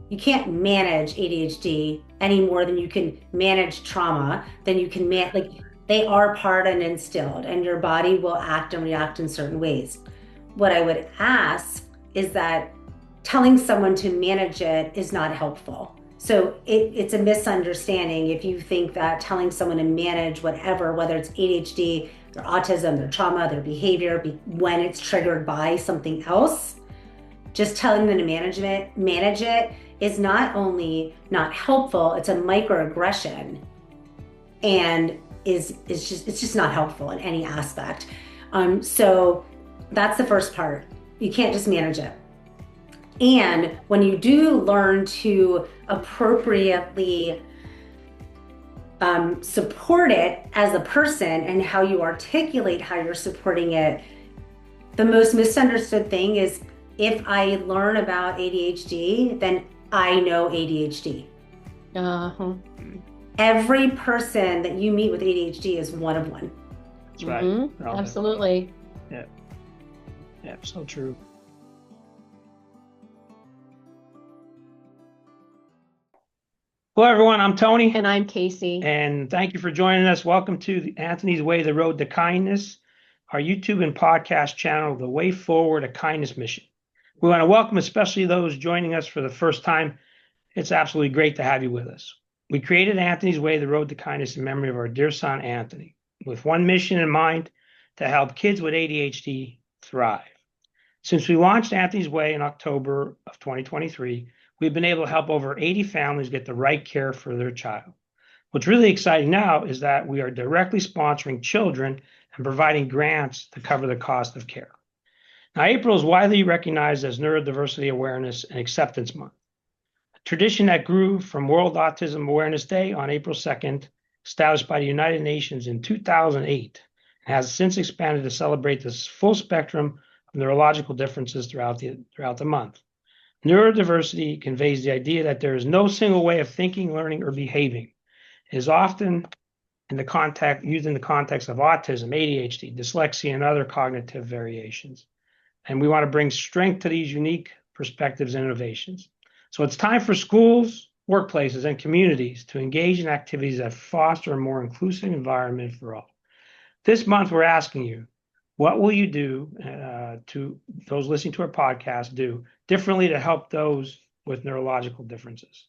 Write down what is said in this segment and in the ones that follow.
You can't manage ADHD any more than you can manage trauma, than you can like they are part and instilled, and your body will act and react in certain ways. What I would ask is that telling someone to manage it is not helpful. So it's a misunderstanding if you think that telling someone to manage whatever, whether it's ADHD, their autism, their trauma, their behavior, when it's triggered by something else, just telling them to manage it is not only not helpful, it's a microaggression and it's just not helpful in any aspect. So that's the first part. You can't just manage it. And when you do learn to appropriately support it as a person and how you articulate how you're supporting it, the most misunderstood thing is if I learn about ADHD, then I know ADHD. Uh-huh. Every person that you meet with ADHD is one of one. That's right. Mm-hmm. Absolutely. Yeah. Yeah, so true. Hello, everyone. I'm Tony. And I'm Casey. And thank you for joining us. Welcome to Anthony's Way, the Road to Kindness, our YouTube and podcast channel, The Way Forward, a Kindness Mission. We want to welcome especially those joining us for the first time. It's absolutely great to have you with us. We created Anthony's Way, the Road to Kindness in memory of our dear son, Anthony, with one mission in mind: to help kids with ADHD thrive. Since we launched Anthony's Way in October of 2023, we've been able to help over 80 families get the right care for their child. What's really exciting now is that we are directly sponsoring children and providing grants to cover the cost of care. Now, April is widely recognized as Neurodiversity Awareness and Acceptance Month, a tradition that grew from World Autism Awareness Day on April 2nd, established by the United Nations in 2008, and has since expanded to celebrate this full spectrum of neurological differences throughout the month. Neurodiversity conveys the idea that there is no single way of thinking, learning, or behaving. It is often used in the context of autism, ADHD, dyslexia, and other cognitive variations. And we want to bring strength to these unique perspectives and innovations. So it's time for schools, workplaces, and communities to engage in activities that foster a more inclusive environment for all. This month, we're asking you, what will you do to those listening to our podcast do differently to help those with neurological differences?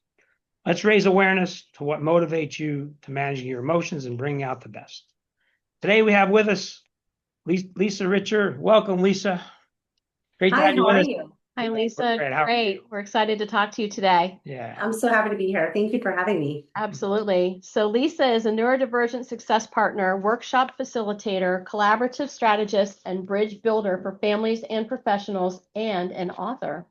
Let's raise awareness to what motivates you to managing your emotions and bringing out the best. Today we have with us Lisa Richer. Welcome, Lisa. Great to have you with us. How are you? Hi, Lisa. Great. We're excited to talk to you today. Yeah. I'm so happy to be here. Thank you for having me. Absolutely. So Lisa is a Neurodivergent Success Partner, workshop facilitator, collaborative strategist, and bridge builder for families and professionals, and an author.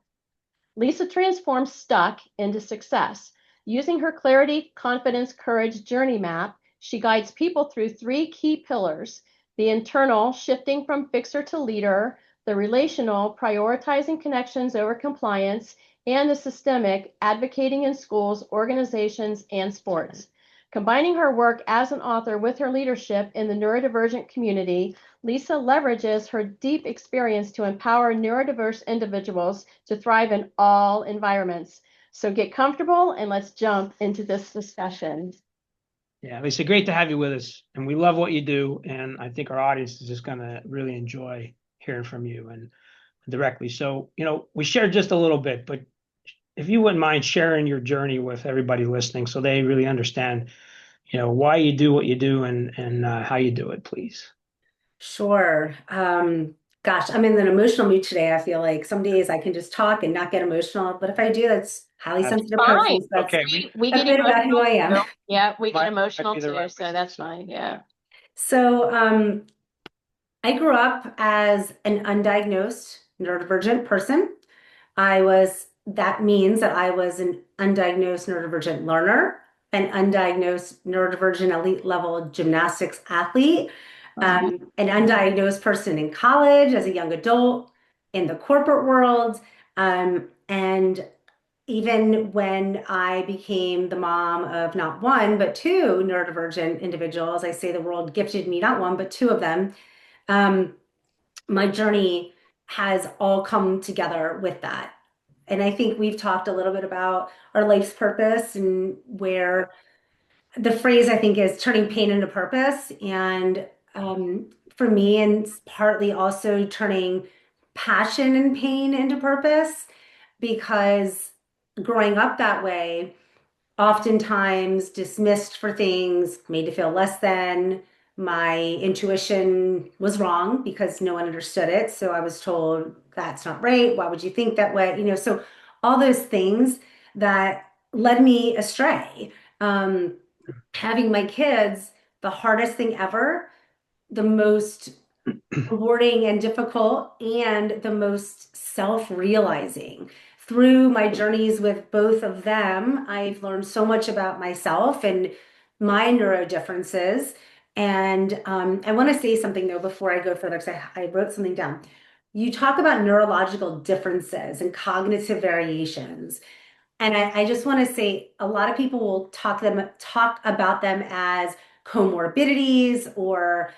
Lisa transforms stuck into success. Using her clarity, confidence, courage journey map, she guides people through 3 key pillars: the internal, shifting from fixer to leader; the relational, prioritizing connections over compliance; and the systemic, advocating in schools, organizations, and sports. Combining her work as an author with her leadership in the neurodivergent community, Lisa leverages her deep experience to empower neurodiverse individuals to thrive in all environments. So get comfortable and let's jump into this discussion. Yeah, Lisa, great to have you with us. And we love what you do. And I think our audience is just going to really enjoy hearing from you and directly. So, we shared just a little bit, but if you wouldn't mind sharing your journey with everybody listening so they really understand, why you do what you do and how you do it, please. Sure. Gosh, I'm in an emotional mood today. I feel like some days I can just talk and not get emotional, but if I do, that's highly sensitive person. So okay. We get emotional about who I am. Yeah, we get emotional too, so that's fine. Yeah. So I grew up as an undiagnosed neurodivergent person. That means that I was an undiagnosed neurodivergent learner, an undiagnosed neurodivergent elite level gymnastics athlete, an undiagnosed person in college, as a young adult, in the corporate world. And even when I became the mom of not one, but 2 neurodivergent individuals, I say the world gifted me not one, but 2 of them. My journey has all come together with that. And I think we've talked a little bit about our life's purpose, and where the phrase I think is turning pain into purpose. And for me, and it's partly also turning passion and pain into purpose, because growing up that way, oftentimes dismissed for things, made to feel less than. My intuition was wrong because no one understood it. So I was told, that's not right. Why would you think that way? So all those things that led me astray. Having my kids, the hardest thing ever, the most rewarding and difficult, and the most self-realizing. Through my journeys with both of them, I've learned so much about myself and my neurodifferences. And I want to say something though before I go further, because I wrote something down. You talk about neurological differences and cognitive variations. And I just want to say a lot of people will talk about them as comorbidities, or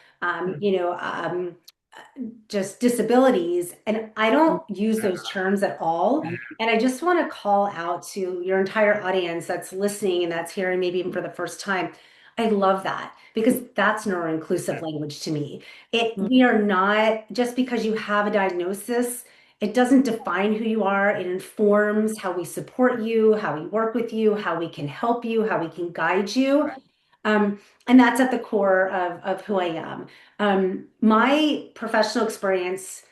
just disabilities. And I don't use those terms at all. And I just want to call out to your entire audience that's listening and that's hearing maybe even for the first time. I love that, because that's neuro-inclusive language to me. We are not, just because you have a diagnosis, it doesn't define who you are. It informs how we support you, how we work with you, how we can help you, how we can guide you. And that's at the core of who I am. My professional experience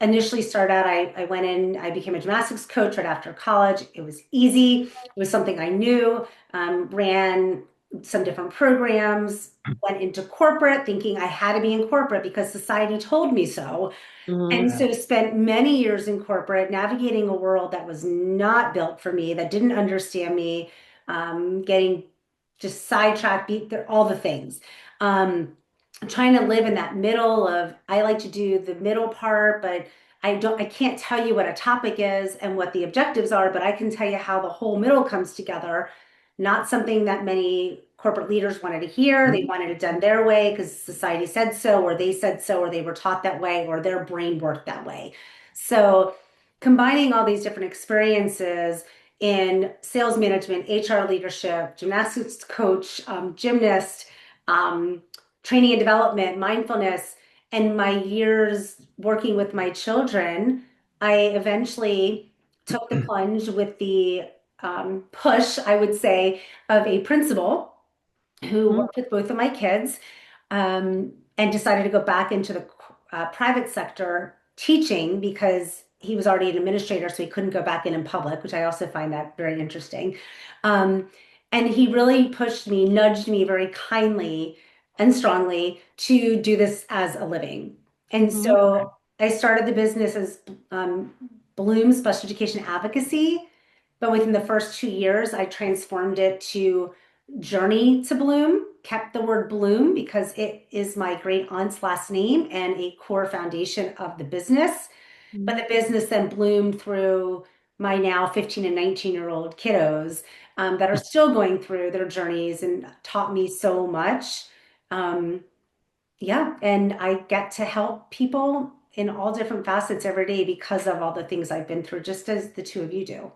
initially started out, I went in, I became a gymnastics coach right after college. It was easy. It was something I knew, ran some different programs, went into corporate thinking I had to be in corporate because society told me so. And so spent many years in corporate, navigating a world that was not built for me, that didn't understand me, getting just sidetracked, beat all the things. Trying to live in that middle of, I like to do the middle part, but I can't tell you what a topic is and what the objectives are, but I can tell you how the whole middle comes together. Not something that many corporate leaders wanted to hear. They wanted it done their way because society said so, or they said so, or they were taught that way, or their brain worked that way. So combining all these different experiences in sales management, HR leadership, gymnastics coach, gymnast, training and development, mindfulness, and my years working with my children, I eventually took the plunge with the push, I would say, of a principal who worked with both of my kids, and decided to go back into the private sector teaching, because he was already an administrator, so he couldn't go back in public, which I also find that very interesting. And he really pushed me, nudged me very kindly and strongly to do this as a living. And so I started the business as Bloom Special Education Advocacy, but within the first 2 years, I transformed it to Journey to Bloom, kept the word Bloom because it is my great aunt's last name and a core foundation of the business. But the business then bloomed through my now 15 and 19-year-old kiddos that are still going through their journeys and taught me so much. Yeah, and I get to help people in all different facets every day because of all the things I've been through, just as the two of you do.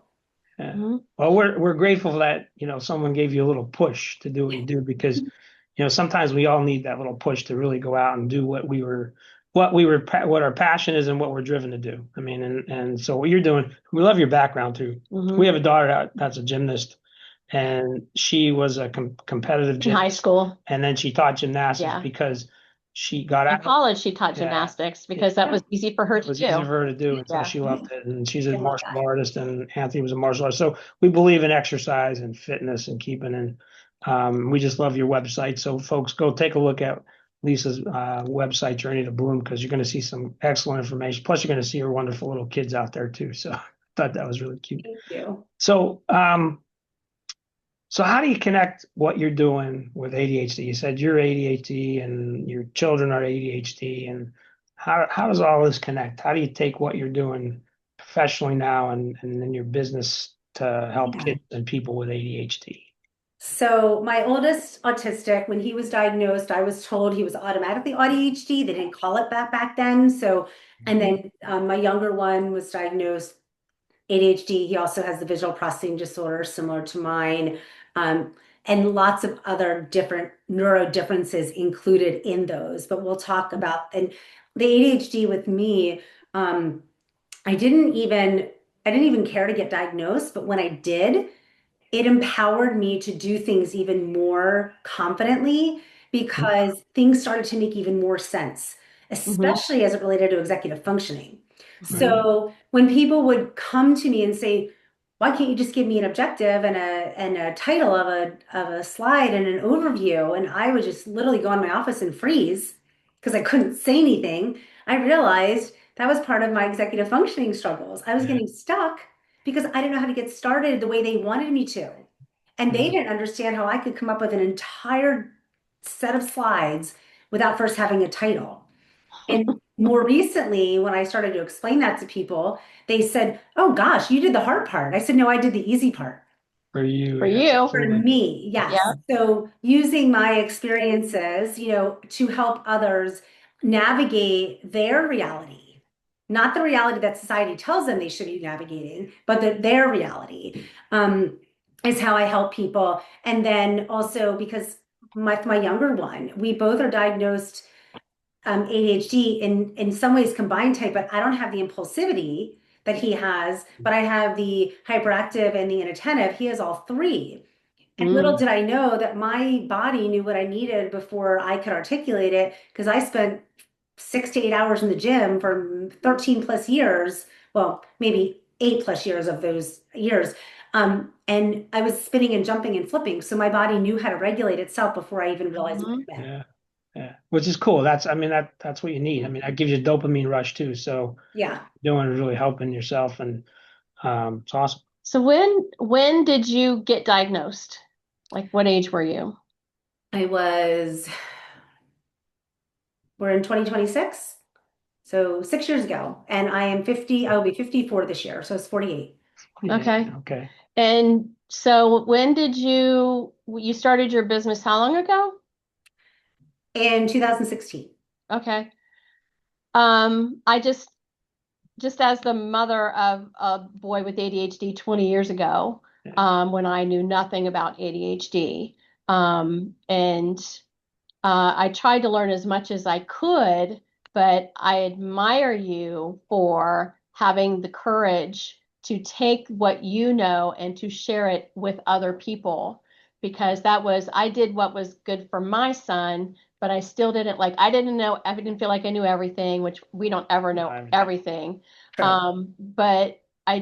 Yeah. Well, we're grateful that, someone gave you a little push to do what you do, because, sometimes we all need that little push to really go out and do what our passion is and what we're driven to do. I mean, and so what you're doing, we love your background too. We have a daughter that's a gymnast, and she was a competitive In gymnast high school. and then she taught gymnastics because she got In out. college, she taught gymnastics because that was easy for her It to was do. easy for her to do, and so she loved it. And she's a I love martial that. artist, and Anthony was a martial artist. So we believe in exercise and fitness and keeping in. We just love your website. So folks, go take a look at Lisa's website, Journey to Bloom, because you're going to see some excellent information. Plus, you're going to see her wonderful little kids out there too. So I thought that was really cute. Thank you. So how do you connect what you're doing with ADHD? You said you're ADHD and your children are ADHD, and how does all this connect? How do you take what you're doing professionally now and in your business to help kids and people with ADHD? So my oldest autistic, when he was diagnosed, I was told he was automatically ADHD. They didn't call it that back then. So, and then my younger one was diagnosed ADHD. He also has the visual processing disorder similar to mine, um, and lots of other different neuro differences included in those. But we'll talk about and the ADHD with me. Um, I didn't even I didn't even care to get diagnosed, but when I did, it empowered me to do things even more confidently because things started to make even more sense, Mm-hmm. especially as it related to executive functioning. Right. So when people would come to me and say, why can't you just give me an objective and a title of a slide and an overview? And I would just literally go in my office and freeze because I couldn't say anything. I realized that was part of my executive functioning struggles. I was Yeah. getting stuck because I didn't know how to get started the way they wanted me to. And they Yeah. didn't understand how I could come up with an entire set of slides without first having a title. And more recently, when I started to explain that to people, they said, "Oh gosh, you did the hard part." I said, "No, I did the easy part." For you, For yeah, you. For absolutely. me, yes. Yeah. So using my experiences, to help others navigate their reality, not the reality that society tells them they should be navigating, but their reality, is how I help people. And then also because my younger one, we both are diagnosed ADHD in some ways combined type, but I don't have the impulsivity that he has, but I have the hyperactive and the inattentive. He has all three. And little Mm. did I know that my body knew what I needed before I could articulate it because I spent 6 to 8 hours in the gym for 13 plus years. Well, maybe 8 plus years of those years. And I was spinning and jumping and flipping. So my body knew how to regulate itself before I even realized what Mhm. it meant. Yeah. Yeah. Which is cool. I mean, that's what you need. I mean, that gives you a dopamine rush too. So Yeah. doing is really helping yourself, and it's awesome. So when did you get diagnosed? Like what age were you? I was, we're in 2026. So 6 years ago. And I am 50, I will be 54 this year. So it's 48. Yeah. Okay. Okay. And so when did you started your business how long ago? In 2016. Okay. I just as the mother of a boy with ADHD 20 years ago, Yeah. when I knew nothing about ADHD, and I tried to learn as much as I could, but I admire you for having the courage to take what you know and to share it with other people because I did what was good for my son, but I still didn't I didn't know, I didn't feel like I knew everything, which we don't ever know everything. True. But I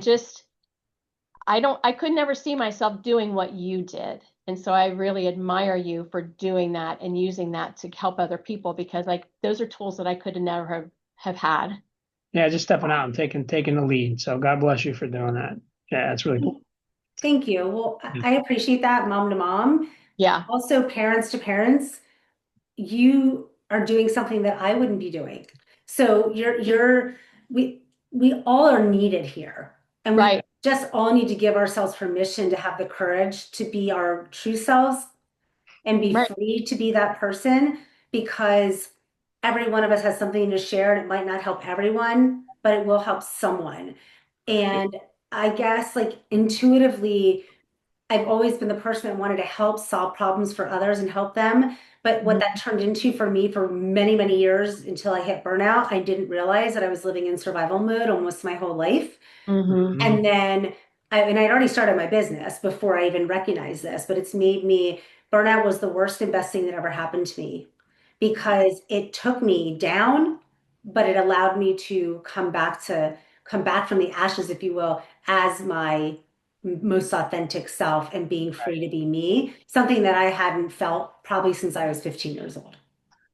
could never see myself doing what you did. And so I really admire you for doing that and using that to help other people because those are tools that I could have never have had. Yeah. Just stepping out and taking the lead. So God bless you for doing that. Yeah. That's really cool. Thank you. Well, Yeah. I appreciate that mom to mom. Yeah, Also, parents to parents, you are doing something that I wouldn't be doing. So we we all are needed here. And we right, just all need to give ourselves permission to have the courage to be our true selves and be right. free to be that person because every one of us has something to share and it might not help everyone, but it will help someone. And I guess like intuitively, I've always been the person that wanted to help solve problems for others and help them. But what that turned into for me for many, many years until I hit burnout, I didn't realize that I was living in survival mode almost my whole life. Mm-hmm. And then I'd already started my business before I even recognized this, but it's made me, burnout was the worst and best thing that ever happened to me because it took me down, but it allowed me to come back from the ashes, if you will, as my most authentic self and being free to be me, something that I hadn't felt probably since I was 15 years old.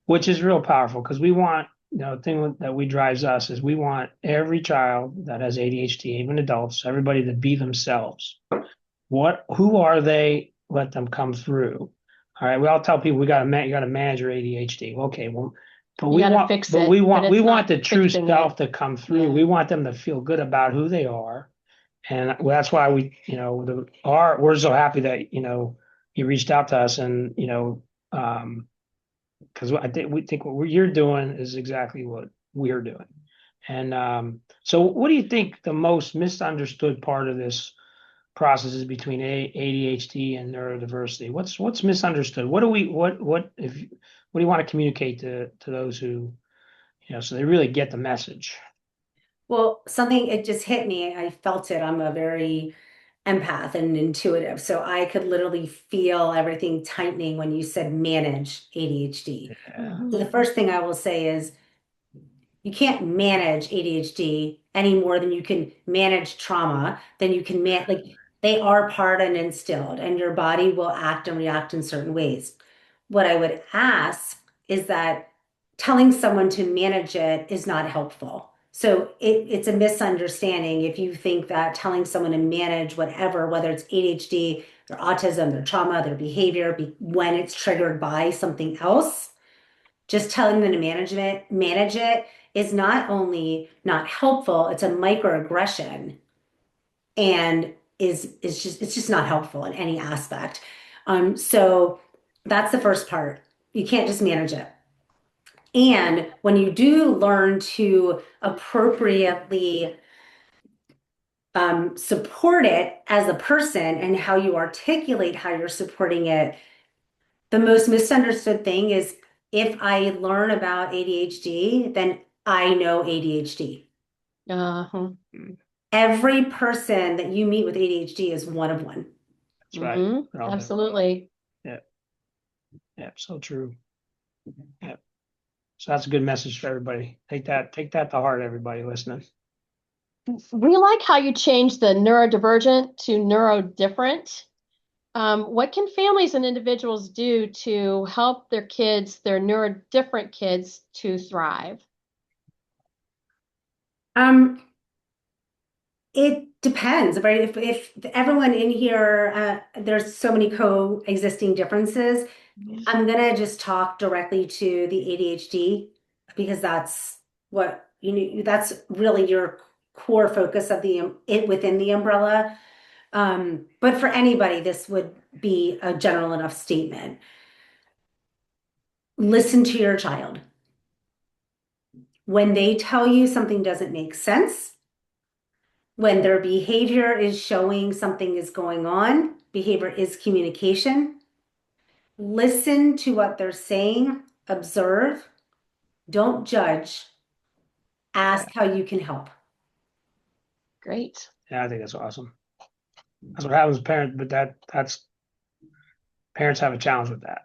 Which is real powerful because we want, the thing that we drives us is we want every child that has ADHD, even adults, everybody to be themselves. Who are they? Let them come through. All right. We all tell people you got to manage your ADHD. Okay. Well, You got to fix it, but we it's want not the true fixing it. self to come through. Yeah. We want them to feel good about who they are. And that's why we're so happy that, you reached out to us and, because I think we think what you're doing is exactly what we're doing. And so what do you think the most misunderstood part of this process is between ADHD and neurodiversity? What's misunderstood? What do we what if what do you want to communicate to those who, so they really get the message? Well, something, it just hit me. I felt it. I'm a very empath and intuitive. So I could literally feel everything tightening when you said manage ADHD. Yeah, So the Mhm. first thing I will say is you can't manage ADHD any more than you can manage trauma, than you can like they are part and instilled, and your body will act and react in certain ways. What I would ask is that telling someone to manage it is not helpful. So it's a misunderstanding if you think that telling someone to manage whatever, whether it's ADHD, their autism, their trauma, their behavior, when it's triggered by something else, just telling them to manage it is not only not helpful, it's a microaggression and is just it's just not helpful in any aspect. So that's the first part. You can't just manage it. And when you do learn to appropriately support it as a person and how you articulate how you're supporting it, the most misunderstood thing is if I learn about ADHD, then I know ADHD. Uh-huh. Every person that you meet with ADHD is one of one. that's right. Absolutely. Yeah, yeah, so true. Yeah. So that's a good message for everybody. Take that to heart, everybody listening. We like how you changed the neurodivergent to neurodifferent. What can families and individuals do to help their kids, their neurodifferent kids, to thrive? Um, it depends, right? If everyone in here, there's so many coexisting differences. I'm gonna just talk directly to the ADHD because that's what that's really your core focus of it within the umbrella. But for anybody, this would be a general enough statement. Listen to your child. When they tell you something doesn't make sense, when their behavior is showing something is going on, behavior is communication. Listen to what they're saying, observe, don't judge, ask how you can help. Great. Yeah, I think that's awesome. That's what happens with parents, but that's parents have a challenge with that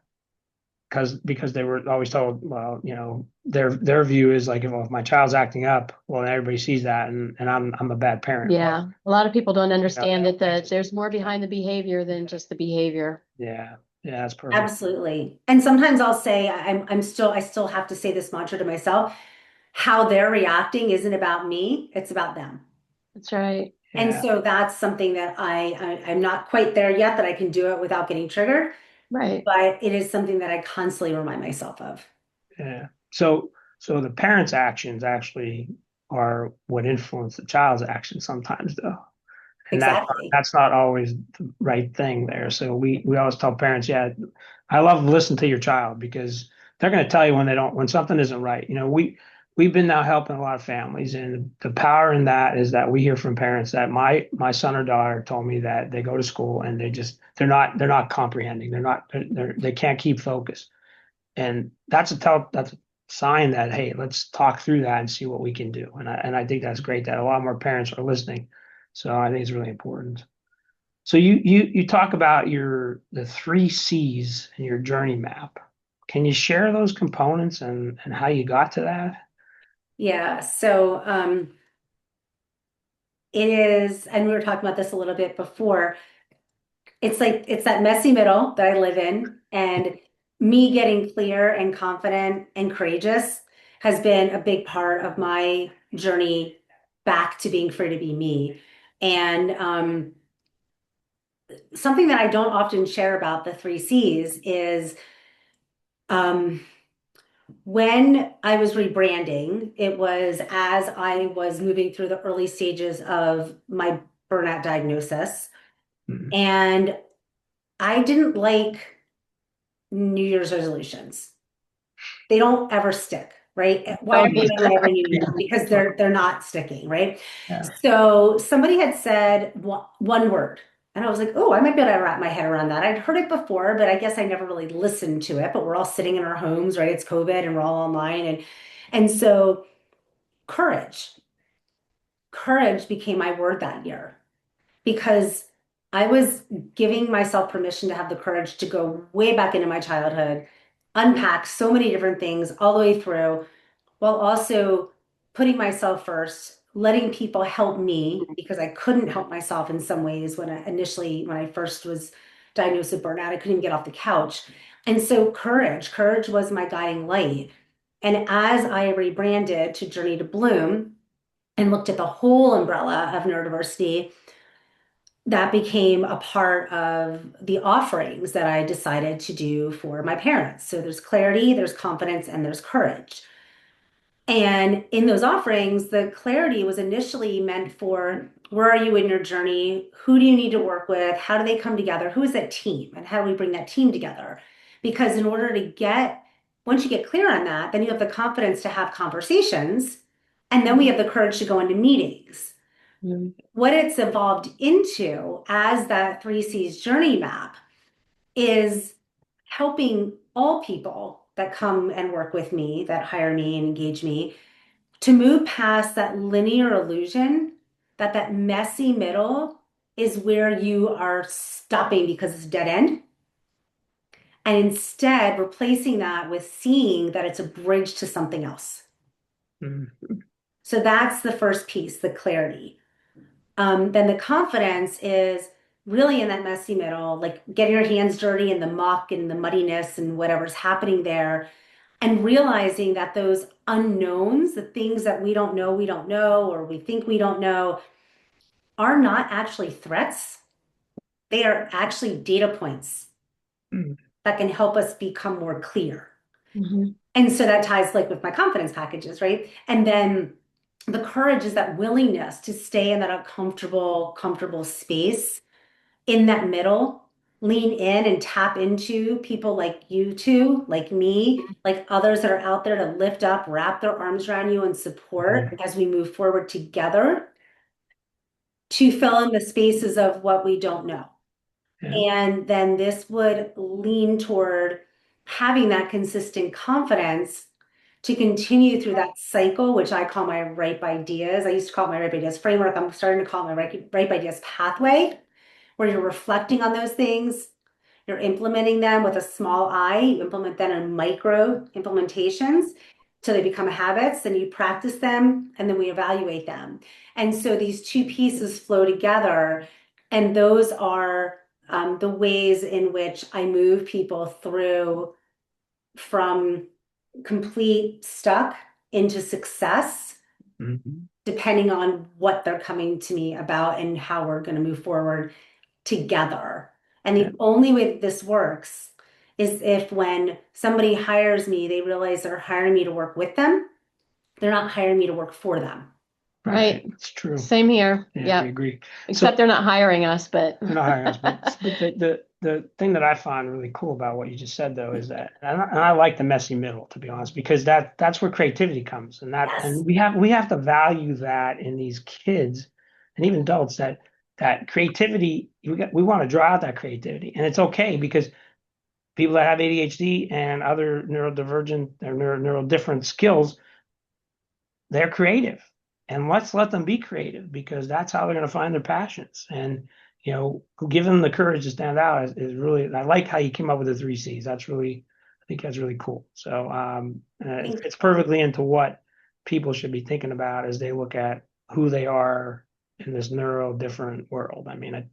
because they were always told, well, their view is like, if my child's acting up, well, everybody sees that, and I'm a bad parent. Yeah. A lot of people don't understand that there's more behind the behavior than just the behavior. Yeah, yeah, that's perfect. Absolutely. And sometimes I'll say I still have to say this mantra to myself. How they're reacting isn't about me, it's about them. That's right. And Yeah, so that's something that I'm not quite there yet that I can do it without getting triggered, Right. but it is something that I constantly remind myself of. yeah. So the parents' actions actually are what influence the child's actions sometimes, though. And Exactly. that's not always the right thing there. So we always tell parents, yeah, I love to listen to your child because they're going to tell you when something isn't right. We've been now helping a lot of families, and the power in that is that we hear from parents that my son or daughter told me that they go to school and they're not comprehending. They can't keep focus. And that's a sign that, hey, let's talk through that and see what we can do. And I think that's great that a lot more parents are listening. So I think it's really important. So you talk about the three C's in your journey map. Can you share those components and how you got to that? Yeah. So it is, and we were talking about this a little bit before. It's that messy middle that I live in, and me getting clear and confident and courageous has been a big part of my journey back to being free to be me. And something that I don't often share about the three C's is um, when I was rebranding, it was as I was moving through the early stages of my burnout diagnosis. Mhm. And I didn't like New Year's resolutions. They don't ever stick. right? Why are you doing whatever you need? Because they're not sticking, right? Yeah. So somebody had said one word, and I was like, oh, I might be able to wrap my head around that. I'd heard it before, but I guess I never really listened to it. But we're all sitting in our homes, right? It's COVID and we're all online. And so courage. Courage became my word that year because I was giving myself permission to have the courage to go way back into my childhood, unpack so many different things all the way through, while also putting myself first, letting people help me because I couldn't help myself in some ways when I first was diagnosed with burnout, I couldn't even get off the couch. And so courage was my guiding light. And as I rebranded to Journey to Bloom and looked at the whole umbrella of neurodiversity, that became a part of the offerings that I decided to do for my parents. So there's clarity, there's confidence, and there's courage. And in those offerings, the clarity was initially meant for where are you in your journey? Who do you need to work with? How do they come together? Who is that team? And how do we bring that team together? Because in order to once you get clear on that, then you have the confidence to have conversations. And then we have the courage to go into meetings. Mm. What it's evolved into as that 3C's journey map is helping all people that come and work with me, that hire me and engage me, to move past that linear illusion that that messy middle is where you are stopping because it's a dead end. And instead replacing that with seeing that it's a bridge to something else. Mm-hmm. So that's the first piece, the clarity. Then the confidence is really in that messy middle, like getting your hands dirty in the muck and the muddiness and whatever's happening there, and realizing that those unknowns, the things that we don't know, or we think we don't know, are not actually threats. They are actually data points that can help us become more clear. Mm-hmm. And so that ties like with my confidence packages, right? And then the courage is that willingness to stay in that comfortable space in that middle, lean in and tap into people like you two, like me, like others that are out there to lift up, wrap their arms around you and support as we move forward together to fill in the spaces of what we don't know. Yeah. And then this would lean toward having that consistent confidence to continue through that cycle, which I call my ripe ideas. I used to call it my ripe ideas framework. I'm starting to call it my ripe ideas pathway, where you're reflecting on those things, you're implementing them with a small I, you implement them in micro implementations till they become habits, then you practice them, and then we evaluate them. And so these two pieces flow together, and those are the ways in which I move people through from complete stuck into success, depending on what they're coming to me about and how we're going to move forward together. And the only way that this works is if when somebody hires me, they realize they're hiring me to work with them. They're not hiring me to work for them. Right. It's true. Same here. Yeah, I agree. Except they're not hiring us, but they're not hiring us. But the thing that I find really cool about what you just said, though, is that, and I like the messy middle, to be honest, because that's where creativity comes, and Yes. and we have to value that in these kids and even adults, that creativity, we want to draw out that creativity, and it's okay because people that have ADHD and other neurodivergent or neurodifferent skills, they're creative, and let's let them be creative because that's how they're going to find their passions. And give them the courage to stand out is really. I like how you came up with the 3Cs. I think that's really cool. So it's perfectly into what people should be thinking about as they look at who they are in this neurodifferent world. I mean,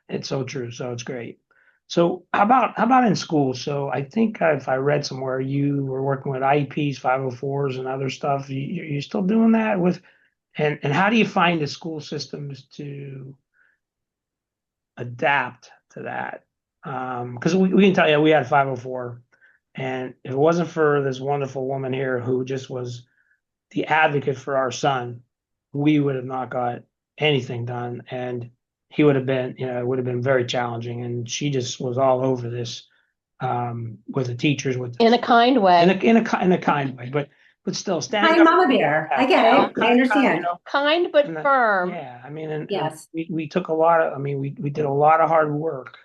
it's so true. So it's great. So how about in school? So I think if I read somewhere you were working with IEPs, 504s, and other stuff. You still doing that with, and how do you find the school systems to adapt to that? Because we can tell you we had 504, and if it wasn't for this wonderful woman here who just was the advocate for our son, we would have not got anything done, and he would have been, it would have been very challenging. And she just was all over this with the teachers, in a kind way. In a kind way, but still standing Hi, up. Mama Bear. I get Yeah, it. I understand. Kind but and firm. yeah, I mean, and Yes. we took a lot of, I mean, we did a lot of hard work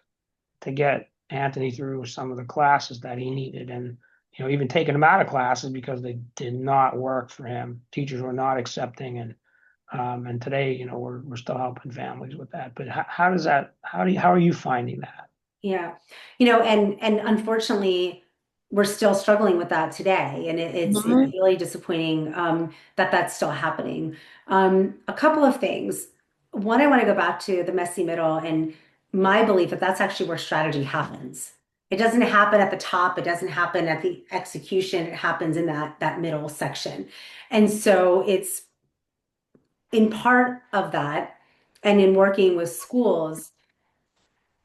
to get Anthony through some of the classes that he needed. And, even taking him out of classes because they did not work for him. Teachers were not accepting. And today, we're still helping families with that. But how are you finding that? Yeah. And unfortunately, we're still struggling with that today. And it's Mhm. really disappointing that that's still happening. A couple of things. One, I want to go back to the messy middle and my belief that that's actually where strategy happens. It doesn't happen at the top. It doesn't happen at the execution. It happens in that middle section. And so it's in part of that, and in working with schools,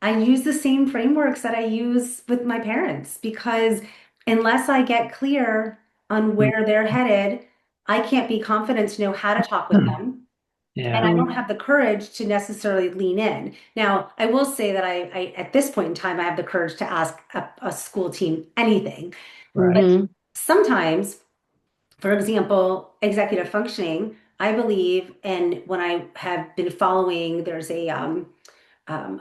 I use the same frameworks that I use with my parents because unless I get clear on where they're headed, I can't be confident to know how to talk with them. And I Yeah, don't have the courage to necessarily lean in. Now, I will say that I at this point in time, I have the courage to ask a school team anything. right. But Mhm. sometimes, for example, executive functioning, I believe, and when I have been following, there's a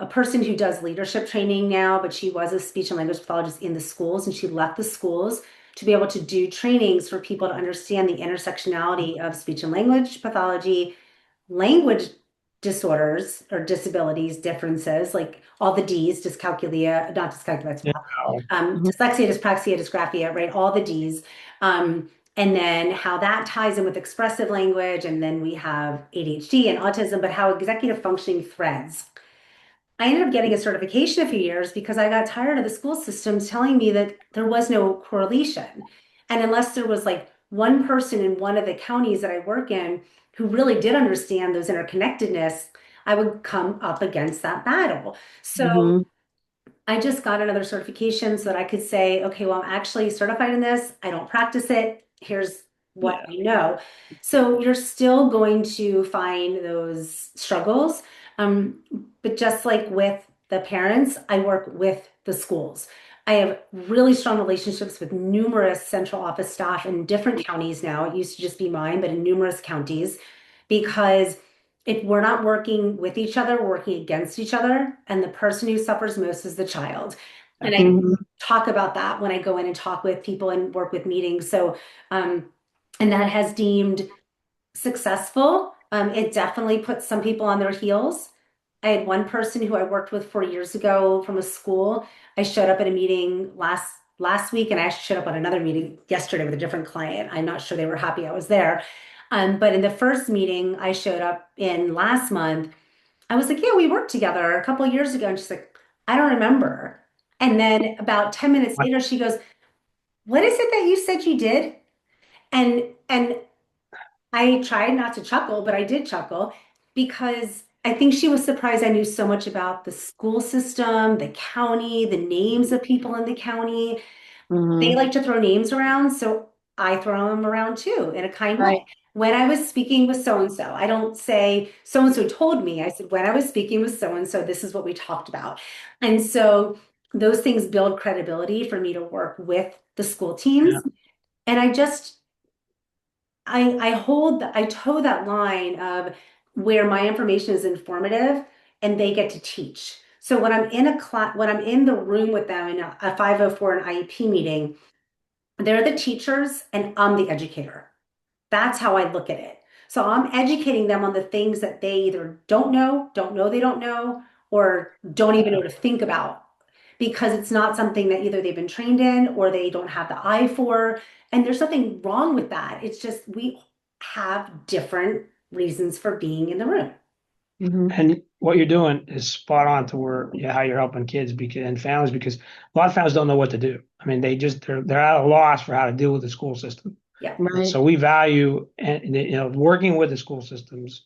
person who does leadership training now, but she was a speech and language pathologist in the schools, and she left the schools to be able to do trainings for people to understand the intersectionality of speech and language pathology, language disorders or disabilities, differences, like all the D's, dyscalculia, not dyscalculia, that's Yeah. math, Mhm. dyslexia, dyspraxia, dysgraphia, right? All the D's. And then how that ties in with expressive language. And then we have ADHD and autism, but how executive functioning threads. I ended up getting a certification a few years because I got tired of the school systems telling me that there was no correlation. And unless there was like one person in one of the counties that I work in who really did understand those interconnectedness, I would come up against that battle. So Mhm. I just got another certification so that I could say, okay, well, I'm actually certified in this. I don't practice it. Here's what Yeah. I know. So you're still going to find those struggles. Um, but just like with the parents, I work with the schools. I have really strong relationships with numerous central office staff in different counties now. It used to just be mine, but in numerous counties, because if we're not working with each other, we're working against each other, and the person who suffers most is the child. And I Mhm. talk about that when I go in and talk with people and work with meetings. So, and that has deemed successful. It definitely puts some people on their heels. I had one person who I worked with 4 years ago from a school. I showed up at a meeting last week, and I actually showed up on another meeting yesterday with a different client. I'm not sure they were happy I was there. But in the first meeting I showed up in last month, I was like, yeah, we worked together a couple of years ago. And she's like, I don't remember. And then about 10 minutes later, she goes, what is it that you said you did? And I tried not to chuckle, but I did chuckle because I think she was surprised I knew so much about the school system, the county, the names of people in the county. They Mhm. like to throw names around, so I throw them around too in a kind way. Right. When I was speaking with so and so, I don't say so and so told me. I said, when I was speaking with so and so, this is what we talked about. And so those things build credibility for me to work with the school Yeah. teams. And I toe that line of where my information is informative and they get to teach. So when I'm in a class, when I'm in the room with them in a 504 and IEP meeting, they're the teachers and I'm the educator. That's how I look at it. So I'm educating them on the things that they either don't know they don't know, or don't even know to think about because it's not something that either they've been trained in or they don't have the eye for. And there's nothing wrong with that. It's just we have different reasons for being in the room. Mhm. And what you're doing is spot on to where, yeah, how you're helping kids and families, because a lot of families don't know what to do. I mean, they're at a loss for how to deal with the school system. Yeah. And Right. so we value working with the school systems,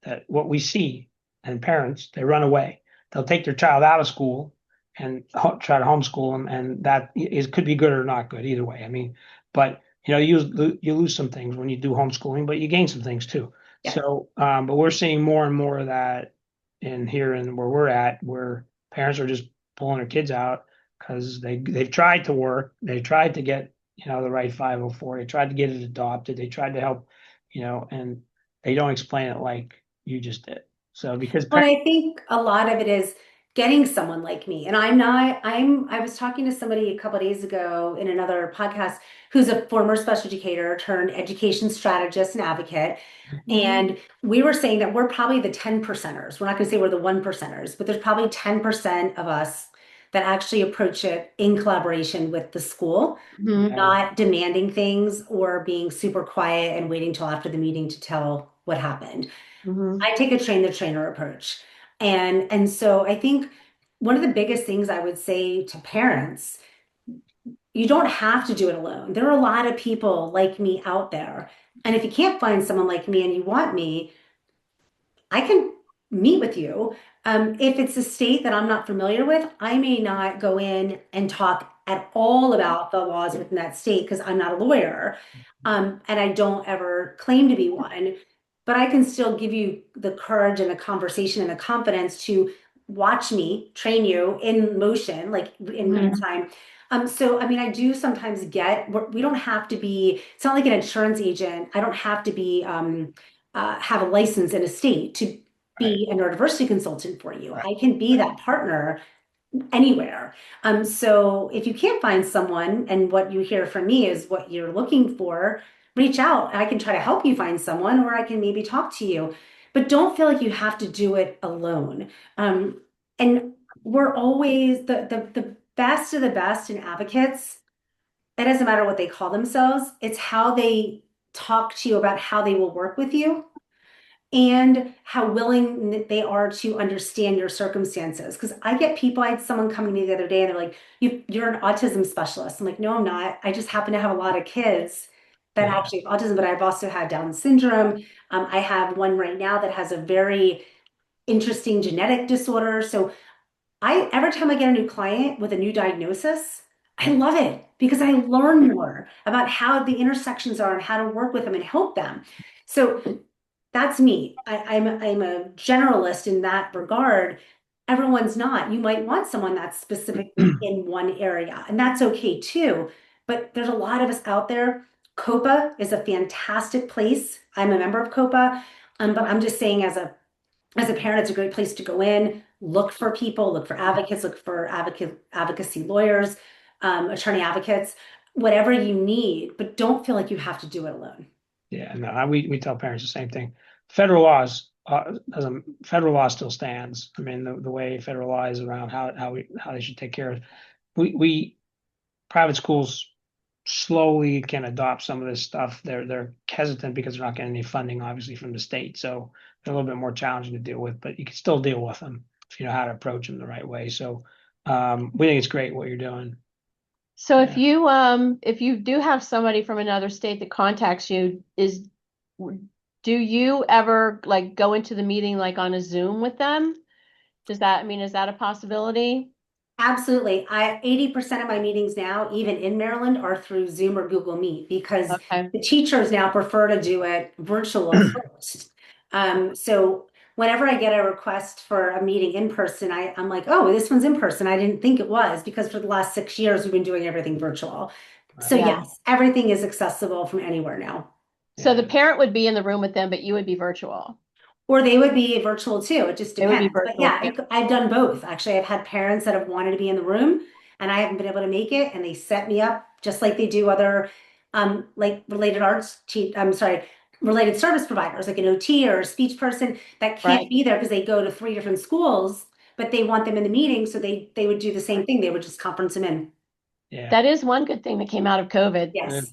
that what we see, and parents, they run away. They'll take their child out of school and try to homeschool them, and that is could be good or not good either way. I mean, but you lose some things when you do homeschooling, but you gain some things too. Yeah. So, but we're seeing more and more of that in here and where we're at, where parents are just pulling their kids out because they've tried to work, they tried to get the right 504. They tried to get it adopted. They tried to help, and they don't explain it like you just did. So because Well, I think a lot of it is getting someone like me. And I was talking to somebody a couple of days ago in another podcast who's a former special educator turned education strategist and advocate. And we were saying that we're probably the 10 percenters. We're not going to say we're the 1 percenters, but there's probably 10% of us that actually approach it in collaboration with the school, not demanding things or being super quiet and waiting till after the meeting to tell what happened. I take a train the trainer approach. And so I think one of the biggest things I would say to parents, you don't have to do it alone. There are a lot of people like me out there. And if you can't find someone like me and you want me, I can meet with you. If it's a state that I'm not familiar with, I may not go in and talk at all about the laws within that state because I'm not a lawyer. And I don't ever claim to be one, but I can still give you the courage and the conversation and the confidence to watch me train you in motion, like in real time. So, I mean, I do sometimes we don't have to be, it's not like an insurance agent. I don't have to be, have a license in a state to be a neurodiversity consultant for you. I can be that partner anywhere. So if you can't find someone and what you hear from me is what you're looking for, reach out. I can try to help you find someone, or I can maybe talk to you. But don't feel like you have to do it alone. And we're always the best of the best in advocates. It doesn't matter what they call themselves. It's how they talk to you about how they will work with you and how willing they are to understand your circumstances. Because I get people, I had someone come to me the other day and they're like, you're an autism specialist. I'm like, no, I'm not. I just happen to have a lot of kids that actually have autism, but I've also had Down syndrome. I have one right now that has a very interesting genetic disorder. So every time I get a new client with a new diagnosis, I love it because I learn more about how the intersections are and how to work with them and help them. So that's me. I'm a generalist in that regard. Everyone's not. You might want someone that's specifically in one area, and that's okay too. But there's a lot of us out there. COPA is a fantastic place. I'm a member of COPA, but I'm just saying as a parent, it's a great place to go in, look for people, look for advocates, look for advocacy lawyers, attorney advocates, whatever you need, but don't feel like you have to do it alone. Yeah, no, we tell parents the same thing. Federal laws, federal law still stands. I mean, the way federal law is around how they should take care of. We private schools slowly can adopt some of this stuff. They're hesitant because they're not getting any funding, obviously, from the state. So they're a little bit more challenging to deal with, but you can still deal with them if you know how to approach them the right way. So we think it's great what you're doing. So if you do have somebody from another state that contacts you, do you ever like go into the meeting like on a Zoom with them? Is that a possibility? Absolutely. 80% of my meetings now, even in Maryland, are through Zoom or Google Meet because Okay. the teachers now prefer to do it virtual first. So whenever I get a request for a meeting in person, I'm like, oh, this one's in person. I didn't think it was because for the last 6 years, we've been doing everything virtual. So Yeah. yes, everything is accessible from anywhere now. So the parent would be in the room with them, but you would be virtual. Or they would be virtual too. It just It would be depends. But virtual. yeah, I've done both. Actually, I've had parents that have wanted to be in the room and I haven't been able to make it, and they set me up just like they do other like related service providers, like an OT or a speech person that can't be there because they go to 3 different schools, but they want them in the meeting. So they would do the same thing. They would just conference them in. Yeah. That is one good thing that came out of COVID. Yes.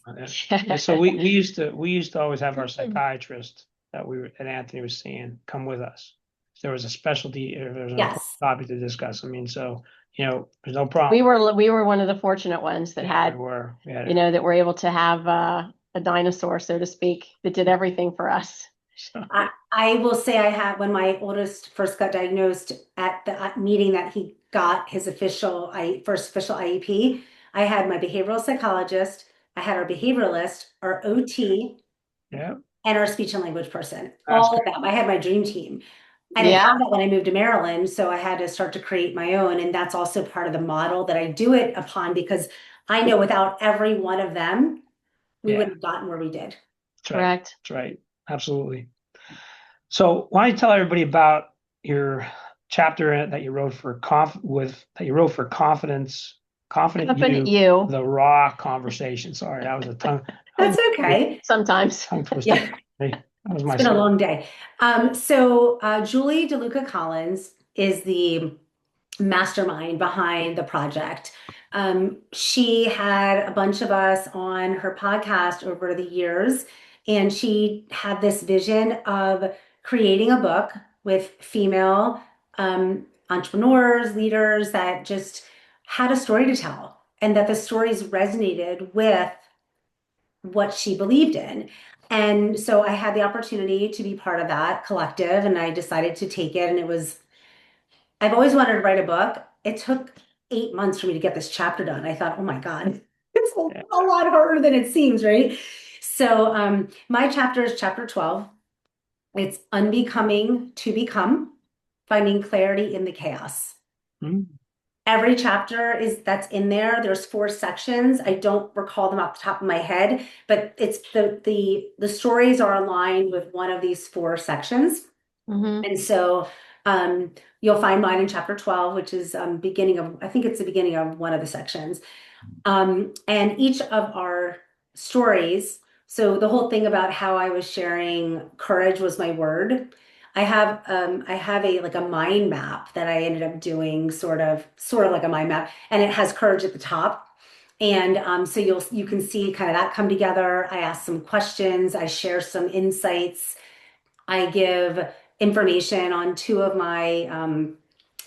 Yeah, so we used to always have our psychiatrist that Anthony was seeing come with us. If there was a specialty, if there was a topic to discuss. I mean, so there's no problem. We were one of the fortunate ones that had, that were able to have a dinosaur, so to speak, that did everything for us. I will say I had, when my oldest first got diagnosed at the meeting that he got his first official IEP, I had my behavioral psychologist, I had our behavioralist, our OT, and our speech and language person. All of them. I had my dream team. I didn't have that when I moved to Maryland, so I had to start to create my own. And that's also part of the model that I do it upon because I know without every one of them, we Yeah, wouldn't have gotten where we did. that's right. Correct. That's right. Absolutely. So why don't you tell everybody about your chapter that you wrote for confidence, confident Confident you, you. the raw conversation. Sorry, that was a tongue. That's okay. Sometimes. Tongue twister. Yeah, That was it's been a my long day. Julie DeLuca Collins is the mastermind behind the project. She had a bunch of us on her podcast over the years, and she had this vision of creating a book with female entrepreneurs, leaders that just had a story to tell, and that the stories resonated with what she believed in. And so I had the opportunity to be part of that collective, and I decided to take it. And I've always wanted to write a book. It took 8 months for me to get this chapter done. I thought, oh my God, it's a lot harder than it seems, right? So my chapter is chapter 12. It's Unbecoming to Become, Finding Clarity in the Chaos. Mm. Every chapter that's in there. There's 4 sections. I don't recall them off the top of my head, but it's the stories are aligned with one of these 4 sections. Mm-hmm. And so you'll find mine in chapter 12, which is I think it's the beginning of one of the sections. And each of our stories, so the whole thing about how I was sharing courage was my word. I have a like a mind map that I ended up doing sort of like a mind map, and it has courage at the top. And so you can see kind of that come together. I ask some questions, I share some insights, I give information on 2 of my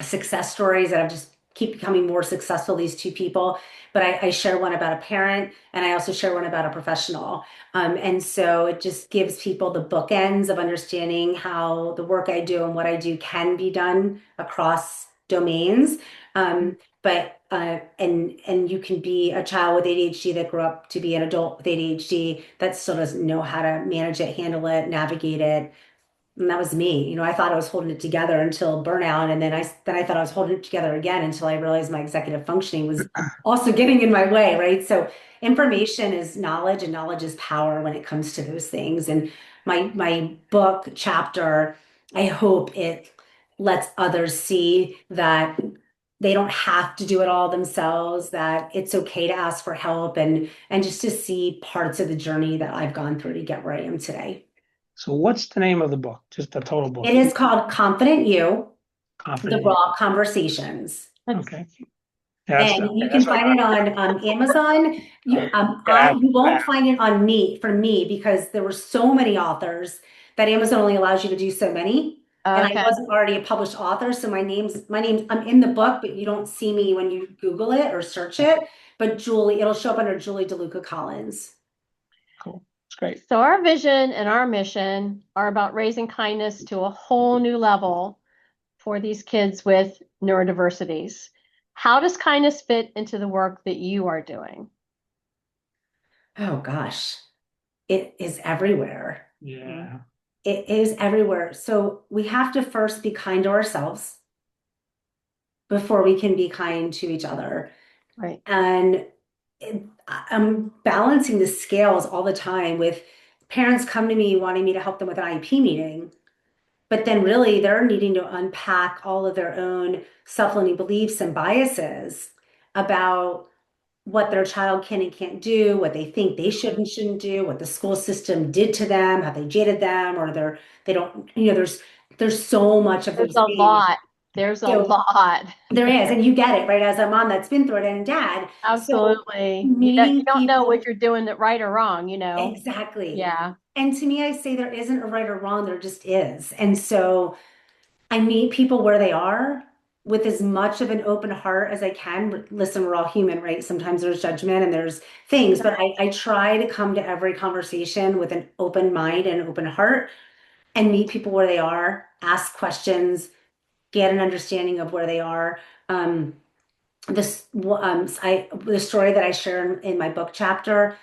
success stories that have just keep becoming more successful, these 2 people. But I share one about a parent, and I also share one about a professional. And so it just gives people the bookends of understanding how the work I do and what I do can be done across domains. And you can be a child with ADHD that grew up to be an adult with ADHD that still doesn't know how to manage it, handle it, navigate it. And that was me. I thought I was holding it together until burnout. And then I thought I was holding it together again until I realized my executive functioning was also getting in my way, right? So information is knowledge, and knowledge is power when it comes to those things. And my book chapter, I hope it lets others see that they don't have to do it all themselves, that it's okay to ask for help, and just to see parts of the journey that I've gone through to get where I am today. So what's the name of the book? Just the total book. It is called Confident You, The Confident. Raw Conversations. Okay. Yeah, And you can find it on Amazon. You won't find it on me for me because there were so many authors that Amazon only allows you to do so many. And I Okay. wasn't already a published author, so I'm in the book, but you don't see me when you Google it or search it. But Julie, it'll show up under Julie DeLuca Collins. Cool. It's great. So our vision and our mission are about raising kindness to a whole new level for these kids with neurodiversities. How does kindness fit into the work that you are doing? Oh gosh, it is everywhere. Yeah. It is everywhere. So we have to first be kind to ourselves before we can be kind to each other. Right. And I'm balancing the scales all the time with parents come to me wanting me to help them with an IEP meeting, but then really they're needing to unpack all of their own self-limiting beliefs and biases about what their child can and can't do, what they think they should and shouldn't do, what the school system did to them, how they jaded them, or they don't, there's so much of There's those a things. lot. There's a So lot. there is, and you get it, right? As a mom that's been through it and a dad. So Absolutely. You meeting don't know what people, you're doing that right or wrong, exactly. Yeah. And to me, I say there isn't a right or wrong, there just is. And so I meet people where they are with as much of an open heart as I can. Listen, we're all human, right? Sometimes there's judgment and there's things, but I try to come to every conversation with an open mind and an open heart and meet people where they are, ask questions, get an understanding of where they are. The story that I share in my book chapter,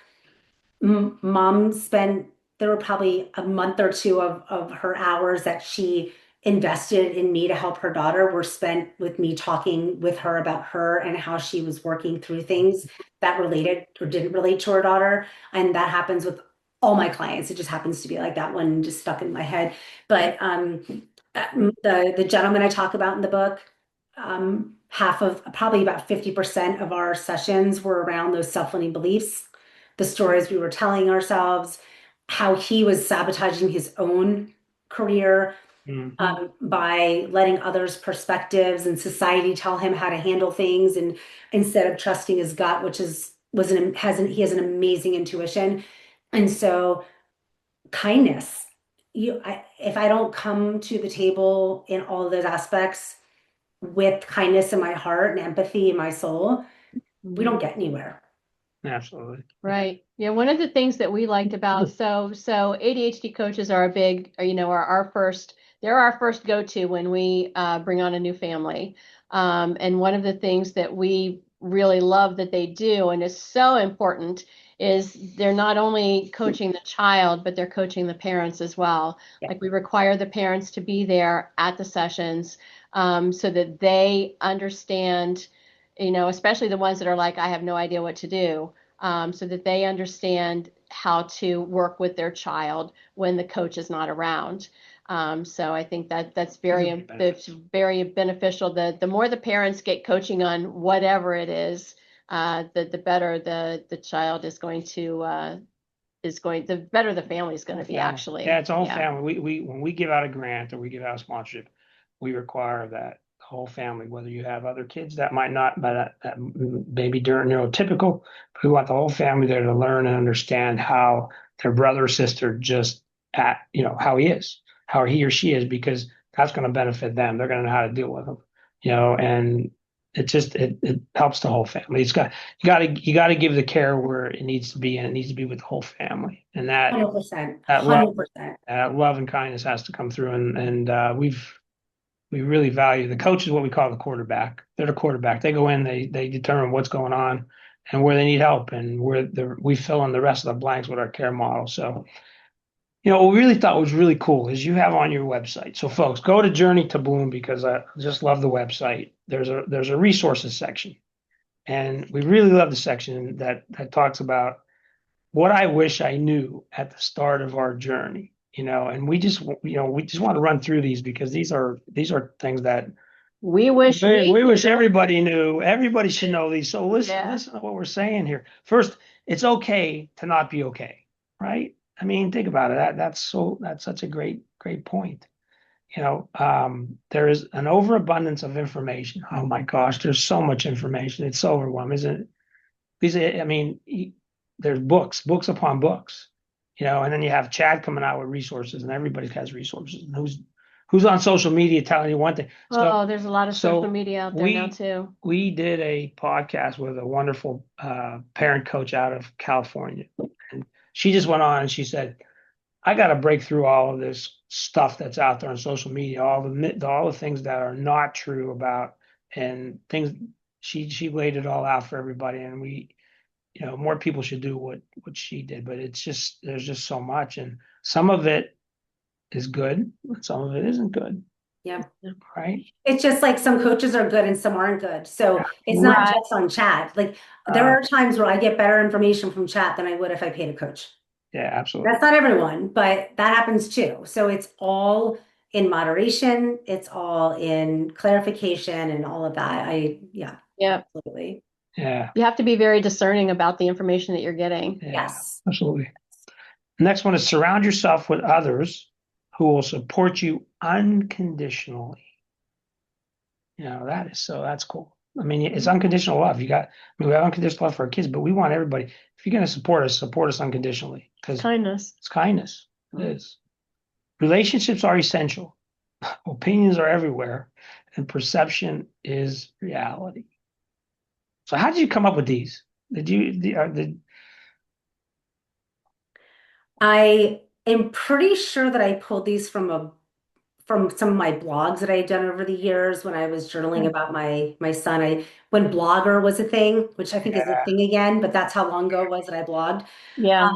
mom spent, there were probably a month or 2 of her hours that she invested in me to help her daughter were spent with me talking with her about her and how she was working through things that related or didn't relate to her daughter. And that happens with all my clients. It just happens to be like that one just stuck in my head. But the gentleman I talk about in the book, half of probably about 50% of our sessions were around those self-limiting beliefs, the stories we were telling ourselves, how he was sabotaging his own career by letting others' perspectives and society tell him how to handle things, and instead of trusting his gut, which is he has an amazing intuition. And so kindness, if I don't come to the table in all of those aspects with kindness in my heart and empathy in my soul, we don't get anywhere. Absolutely. Right. Yeah. One of the things that we liked about, so ADHD coaches are a big, they're our first go-to when we bring on a new family. And one of the things that we really love that they do, and is so important, is they're not only coaching the child, but they're coaching the parents as well. Yeah. Like, we require the parents to be there at the sessions, so that they understand, especially the ones that are like, I have no idea what to do, so that they understand how to work with their child when the coach is not around. So I think that's very beneficial. The more the parents get coaching on whatever it is, the better the child is going to the better the family is going to be, actually. Yeah, it's a whole family. We when we give out a grant or we give out a sponsorship, we require that the whole family, whether you have other kids that might not, but that maybe during neurotypical, we want the whole family there to learn and understand how their brother or sister how he is, how he or she is, because that's going to benefit them. They're going to know how to deal with them, and it helps the whole family. You got to give the care where it needs to be, and it needs to be with the whole family. And that 100%, that 100%. love and kindness has to come through. And we really value the coach is what we call the quarterback. They're the quarterback. They go in, they determine what's going on and where they need help, and we fill in the rest of the blanks with our care model. So, what we really thought was really cool is you have on your website. So folks, go to Journey to Bloom, because I just love the website. There's a resources section, and we really love the section that talks about what I wish I knew at the start of our journey. And we just want to run through these, because these are things that we wish everybody knew. Everybody should know these. So listen to what we're saying here. First, it's okay to not be okay, right? I mean, think about it. That's such a great point. There is an overabundance of information. Oh my gosh, there's so much information. It's so overwhelming, isn't it? I mean, there's books upon books, and then you have Chad coming out with resources, and everybody has resources. And who's on social media telling you one thing? There's a lot of social media out there now too. We did a podcast with a wonderful parent coach out of California, and she just went on and she said, I got to break through all of this stuff that's out there on social media, all the things that are not true about, and things. She laid it all out for everybody, and more people should do what she did. But there's just so much, and some of it is good, and some of it isn't good. Yeah. Right. It's just like some coaches are good and some aren't good. So it's not just on chat. Like, there are times where I get better information from chat than I would if I paid a coach. Yeah, absolutely. That's not everyone, but that happens too. So it's all in moderation. It's all in clarification and all of that. Yeah. Absolutely. Yeah. You have to be very discerning about the information that you're getting. Yeah, yes. Absolutely. Next one is surround yourself with others who will support you unconditionally. That's cool. I mean, it's unconditional love. We have unconditional love for our kids, but we want everybody. If you're going to support us unconditionally. Because kindness. It's kindness. It is. Relationships are essential. Opinions are everywhere, and perception is reality. So, how did you come up with these? I am pretty sure that I pulled these from some of my blogs that I had done over the years when I was journaling about my son. When Blogger was a thing, which I think is a thing again, but that's how long ago it was that I blogged. Yeah.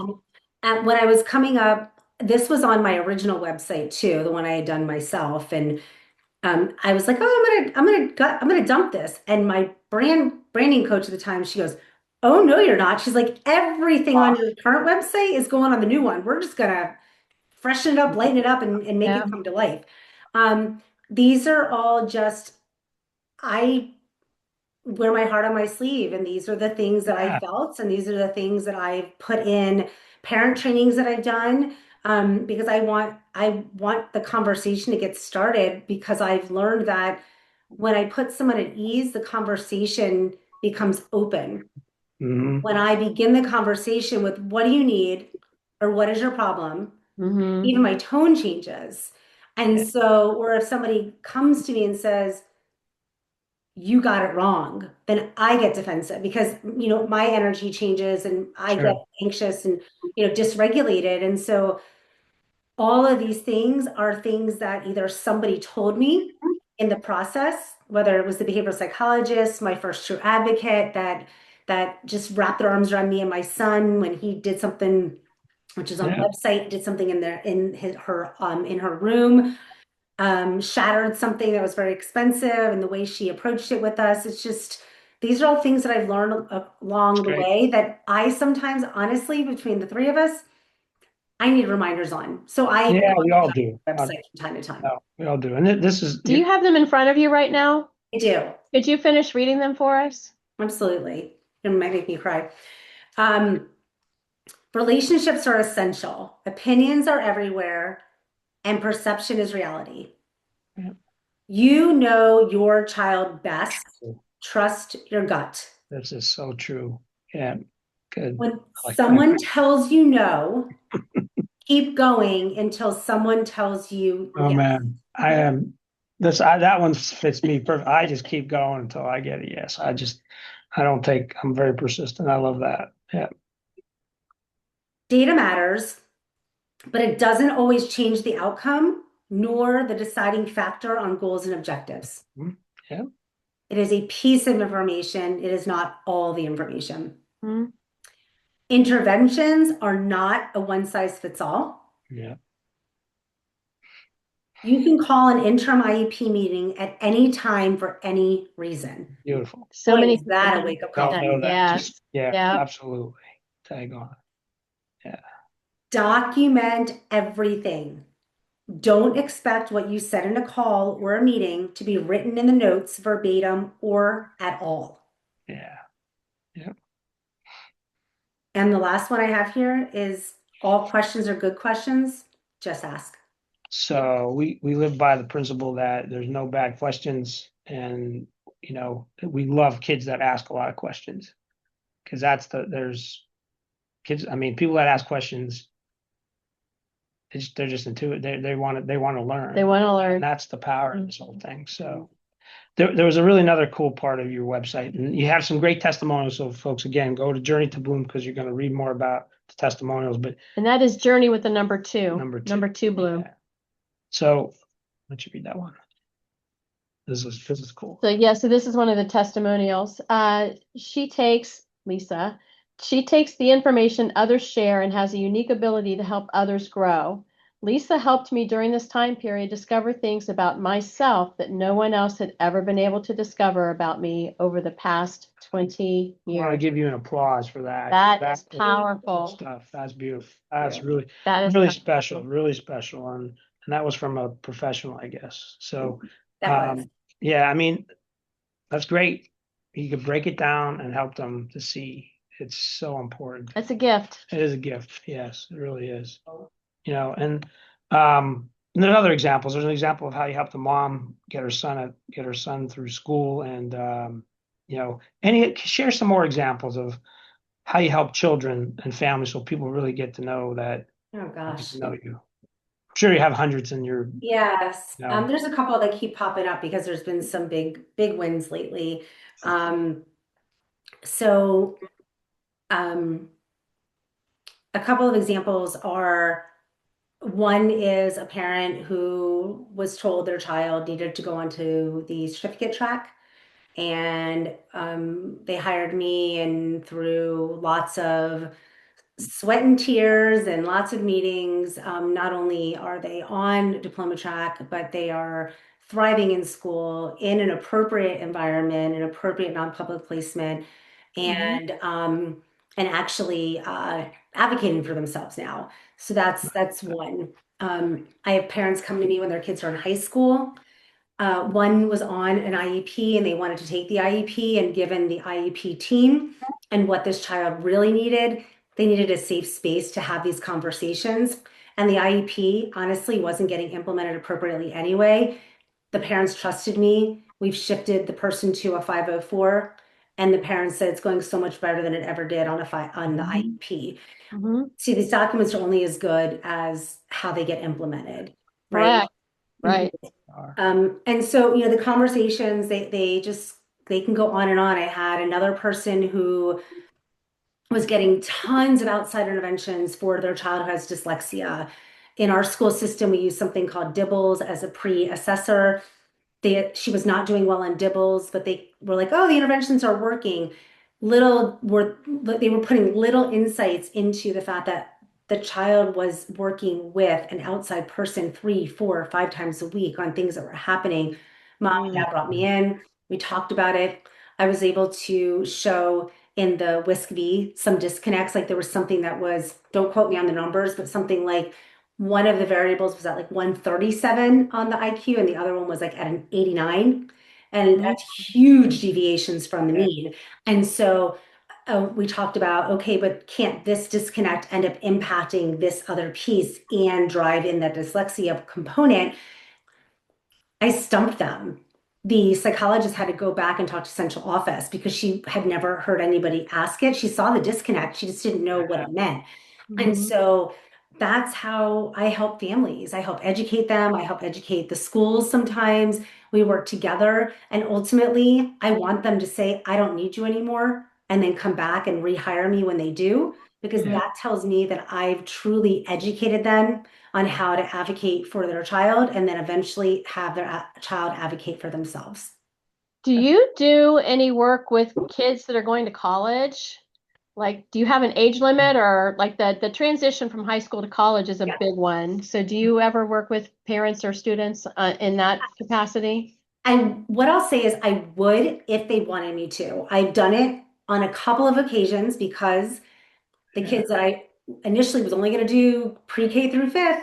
And when I was coming up this was on my original website too, the one I had done myself. And I was like, oh, I'm gonna dump this. And my branding coach at the time, she goes, oh no, you're not. She's like, everything on your current website is going on the new one. We're just gonna freshen it up, lighten it up, and make Yeah. it come to life. These are all just I wear my heart on my sleeve, and these are the things that I Yeah. felt, and these are the things that I've put in parent trainings that I've done, because I want the conversation to get started, because I've learned that when I put someone at ease, the conversation becomes open. Hmm. When I begin the conversation with what do you need or what is your problem, Mm-hmm. even my tone changes. And so, or if somebody comes to me and says, you got it wrong, then I get defensive because, my energy changes and I get Sure. anxious and, dysregulated. And so all of these things are things that either somebody told me in the process, whether it was the behavioral psychologist, my first true advocate that just wrapped their arms around me and my son when he did something, which is on the Yeah. website, did something in her room, shattered something that was very expensive, and the way she approached it with us. It's just, these are all things that I've learned It's along the great. way that I sometimes, honestly, between the three of us, I need reminders on. So I even go Yeah, on we all do. the website from time to time. No, we all do. And this is, Do you have them in front of you right now? I do. Could you finish reading them for us? Absolutely. It might make me cry. Um, Relationships are essential. Opinions are everywhere, and perception is reality. yeah, You know your child best. Trust your gut. this is so true. Yeah, good. When I like someone tells you no, keep going until someone tells you oh yes. man, I am that one fits me perfect. I just keep going until I get a yes. I'm very persistent. I love that. Yeah. Data matters, but it doesn't always change the outcome nor the deciding factor on goals and objectives. Mhm. Yeah. It is a piece of information. It is not all the information. Hmm. Interventions are not a one size fits all. Yeah. You can call an interim IEP meeting at any time for any reason. Beautiful. So Boy, many is people that a don't wake up do call Don't for that. know me. that. Yes. Just yeah, Yeah. absolutely. Tag on. Yeah. Document everything. Don't expect what you said in a call or a meeting to be written in the notes verbatim or at all. Yeah. Yeah. And the last one I have here is all questions are good questions. Just ask. So we live by the principle that there's no bad questions, and we love kids that ask a lot of questions because there's kids. I mean, people that ask questions, they're just intuitive. They want to learn. They want to And learn. that's the power of this whole thing. So there was a really another cool part of your website, and you have some great testimonials. So folks, again, go to Journey to Bloom because you're going to read more about the testimonials. But And that is Journey with the number two. number two, Number two bloom. yeah. So let you read that one. This is cool. So yeah, so this is one of the testimonials. Lisa, she takes the information others share and has a unique ability to help others grow. Lisa helped me during this time period discover things about myself that no one else had ever been able to discover about me over the past 20 I want to years. give you an applause for that. That is That's powerful. stuff. That's beautiful. That's Yeah. really, That is really powerful. special. Really special. And that was from a professional, I guess. So, That was. yeah, I mean, that's great. You could break it down and help them to see. It's so important. That's a gift. It is a gift. Yes, it really is. And there's other examples. There's an example of how you helped a mom get her son through school, and any share some more examples of how you help children and families so people really get to know that Oh get gosh. to know you. I'm sure you have hundreds in your. Yes. You know, There's a couple that keep popping up because there's been some big wins lately. Um, so um, a couple of examples are, one is a parent who was told their child needed to go onto the certificate track, and they hired me, and through lots of sweat and tears and lots of meetings. Not only are they on diploma track, but they are thriving in school in an appropriate environment, an appropriate non-public placement, Mm-hmm. and actually advocating for themselves now. So that's one. I have parents come to me when their kids are in high school. One was on an IEP and they wanted to take the IEP, and given the IEP team and what this child really needed, they needed a safe space to have these conversations. And the IEP honestly wasn't getting implemented appropriately anyway. The parents trusted me. We've shifted the person to a 504, and the parents said it's going so much better than it ever did on the IEP. Mm-hmm. See, these documents are only as good as how they get implemented, right? Correct. Right. And so, the conversations, they can go on and on. I had another person who was getting tons of outside interventions for their child who has dyslexia. In our school system, we use something called DIBBLES as a pre-assessor. She was not doing well on DIBBLES, but they were like, oh, the interventions are working. They were putting little insights into the fact that the child was working with an outside person 3, 4, 5 times a week on things that were happening. Mom and Mm-hmm. dad brought me in. We talked about it. I was able to show in the WISC-V some disconnects. Like there was something that was, don't quote me on the numbers, but something like one of the variables was at like 137 on the IQ and the other one was like at an 89. And that's huge deviations from the mean. And so we talked about, okay, but can't this disconnect end up impacting this other piece and drive in that dyslexia component? I stumped them. The psychologist had to go back and talk to central office because she had never heard anybody ask it. She saw the disconnect. She just didn't know what it meant. And Mm-hmm. so that's how I help families. I help educate them. I help educate the schools sometimes. We work together. And ultimately, I want them to say, I don't need you anymore, and then come back and rehire me when they do, because Mm-hmm. that tells me that I've truly educated them on how to advocate for their child and then eventually have their child advocate for themselves. Do you do any work with kids that are going to college? Like, do you have an age limit or like the transition from high school to college is a Yeah. big one. So do you ever work with parents or students in that capacity? What I'll say is I would if they wanted me to. I've done it on a couple of occasions because the kids that I initially was only going to do pre-K through fifth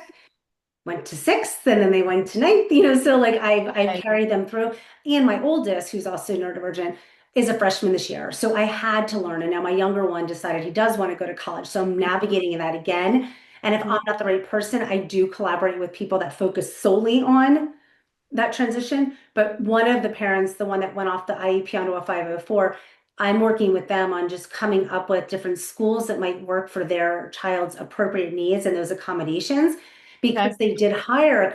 went to sixth and then they went to ninth, so like I've Right. carried them through. And my oldest, who's also neurodivergent, is a freshman this year. So I had to learn. And now my younger one decided he does want to go to college. So I'm navigating that again. And if I'm not the right person, I do collaborate with people that focus solely on that transition. But one of the parents, the one that went off the IEP onto a 504, I'm working with them on just coming up with different schools that might work for their child's appropriate needs and those accommodations Okay. because they did hire a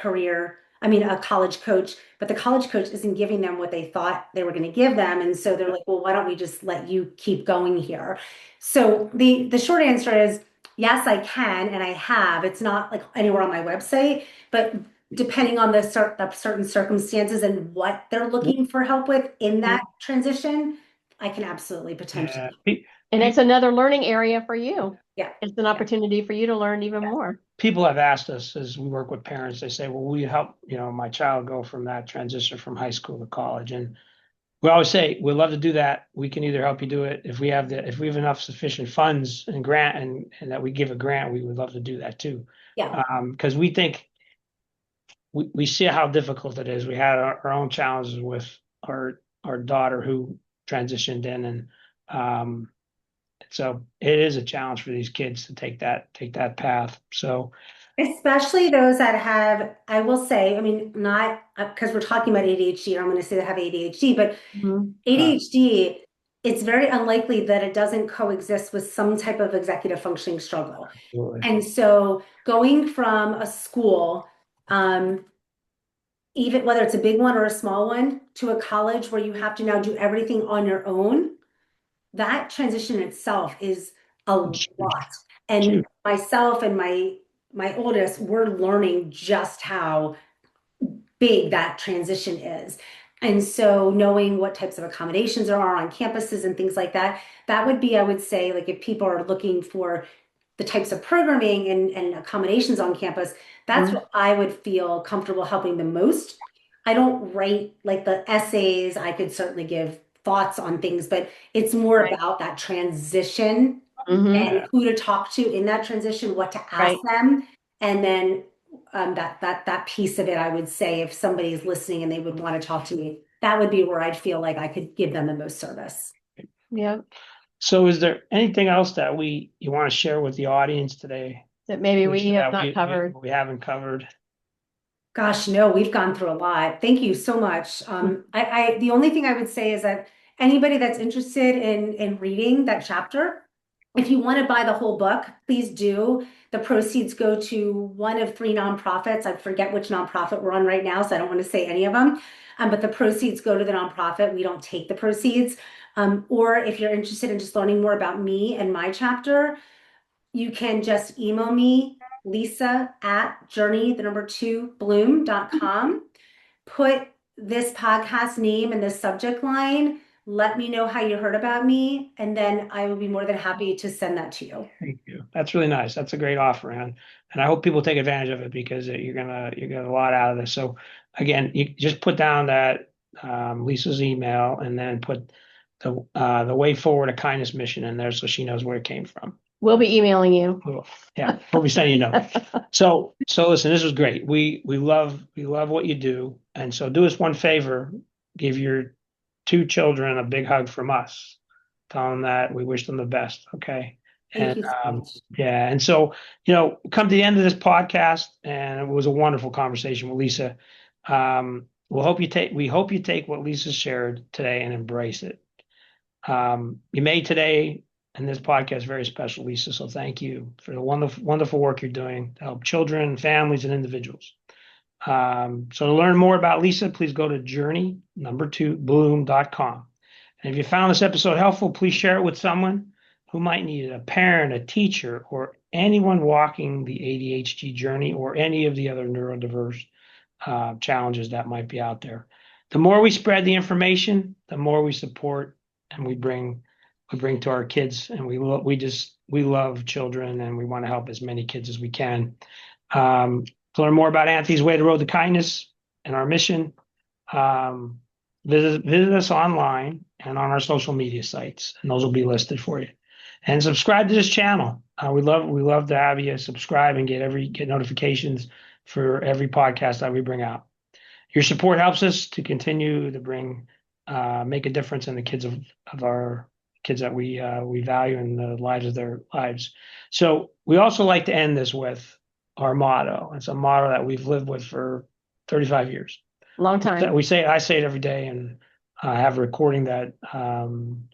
college coach, but the college coach isn't giving them what they thought they were going to give them. And so they're like, well, why don't we just let you keep going here? So the short answer is yes, I can, and I have. It's not like anywhere on my website, but depending on the certain circumstances and what they're looking for help with in that transition, I can absolutely Yeah. potentially. And it's another learning area for you. Yeah. It's an opportunity for you to learn even more. People have asked us as we work with parents, they say, well, will you help, my child go from that transition from high school to college? And we always say, we'd love to do that. We can either help you do it if we have enough sufficient funds and grant and that we give a grant, we would love to do that too. Yeah. Because we think we see how difficult it is. We had our own challenges with our daughter who transitioned in, and so it is a challenge for these kids to take that path. So Especially those that have, I will say, I mean, not because we're talking about ADHD, or I'm going to say they have ADHD, but Mhm. ADHD, it's very unlikely that it doesn't coexist with some type of executive functioning struggle. absolutely. And so going from a school, even whether it's a big one or a small one, to a college where you have to now do everything on your own, that transition itself is a It's huge. lot. It's And huge. myself and my oldest, we're learning just how big that transition is. And so knowing what types of accommodations there are on campuses and things like that, that would be, I would say, like if people are looking for the types of programming and accommodations on campus, that's what I would feel comfortable helping the most. I don't write like the essays. I could certainly give thoughts on things, but it's more Right. about that transition Mhm. and who to talk to in that transition, what to ask Right. them, and then that piece of it, I would say, if somebody's listening and they would want to talk to me, that would be where I'd feel like I could give them the most service. Yeah. So is there anything else that you want to share with the audience today? That maybe we have That not covered. we haven't covered? Gosh, no, we've gone through a lot. Thank you so much. The only thing I would say is that anybody that's interested in reading that chapter, if you want to buy the whole book, please do. The proceeds go to one of three nonprofits. I forget which nonprofit we're on right now, so I don't want to say any of them. But the proceeds go to the nonprofit. We don't take the proceeds. Or if you're interested in just learning more about me and my chapter, you can just email me, Lisa at journey2bloom.com. Put this podcast name in the subject line. Let me know how you heard about me, and then I will be more than happy to send that to you. Thank you. That's really nice. That's a great offer, and I hope people take advantage of it because you're gonna get a lot out of this. So again, you just put down that Lisa's email and then put the Way Forward a Kindness mission in there so she knows where it came from. We'll be emailing you. Yeah, we'll be sending you a note. So listen, this was great. We love what you do, and so do us one favor: give your two children a big hug from us. Tell them that we wish them the best. Okay. Thank And you so much. yeah, and so come to the end of this podcast, and it was a wonderful conversation with Lisa. We hope you take what Lisa shared today and embrace it. You made today and this podcast very special, Lisa. So thank you for the wonderful work you're doing to help children, families, and individuals. So to learn more about Lisa, please go to journey2bloom.com. And if you found this episode helpful, please share it with someone who might need it, a parent, a teacher, or anyone walking the ADHD journey or any of the other neurodiverse challenges that might be out there. The more we spread the information, the more we support and we bring to our kids, and we love children, and we want to help as many kids as we can. To learn more about Anthony's Way, the Road to Kindness, and our mission, visit us online and on our social media sites, and those will be listed for you. And subscribe to this channel. We love to have you subscribe and get notifications for every podcast that we bring out. Your support helps us to continue to make a difference in the kids of our kids that we value and the lives of their lives. So we also like to end this with our motto. It's a motto that we've lived with for 35 years. Long time. I say it every day, and I have a recording that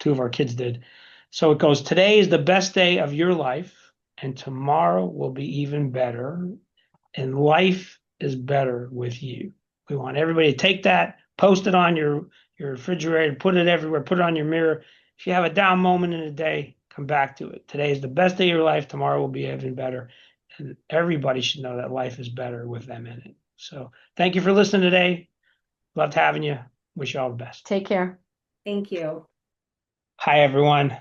two of our kids did. So it goes, today is the best day of your life, and tomorrow will be even better, and life is better with you. We want everybody to take that, post it on your refrigerator, put it everywhere, put it on your mirror. If you have a down moment in the day, come back to it. Today is the best day of your life. Tomorrow will be even better. And everybody should know that life is better with them in it. So thank you for listening today. Loved having you. Wish you all the best. Take care. Thank you. Hi, everyone.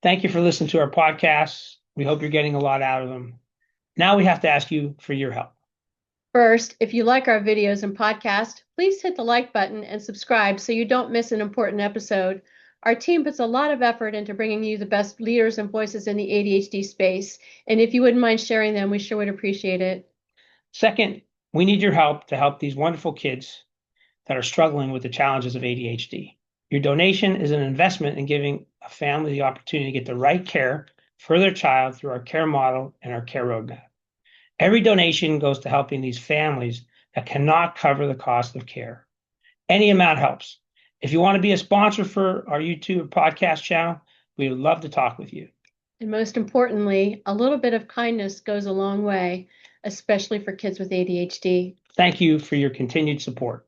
Thank you for listening to our podcasts. We hope you're getting a lot out of them. Now we have to ask you for your help. First, if you like our videos and podcast, please hit the like button and subscribe so you don't miss an important episode. Our team puts a lot of effort into bringing you the best leaders and voices in the ADHD space. And if you wouldn't mind sharing them, we sure would appreciate it. Second, we need your help to help these wonderful kids that are struggling with the challenges of ADHD. Your donation is an investment in giving a family the opportunity to get the right care for their child through our care model and our care roadmap. Every donation goes to helping these families that cannot cover the cost of care. Any amount helps. If you want to be a sponsor for our YouTube podcast channel, we would love to talk with you. And most importantly, a little bit of kindness goes a long way, especially for kids with ADHD. Thank you for your continued support.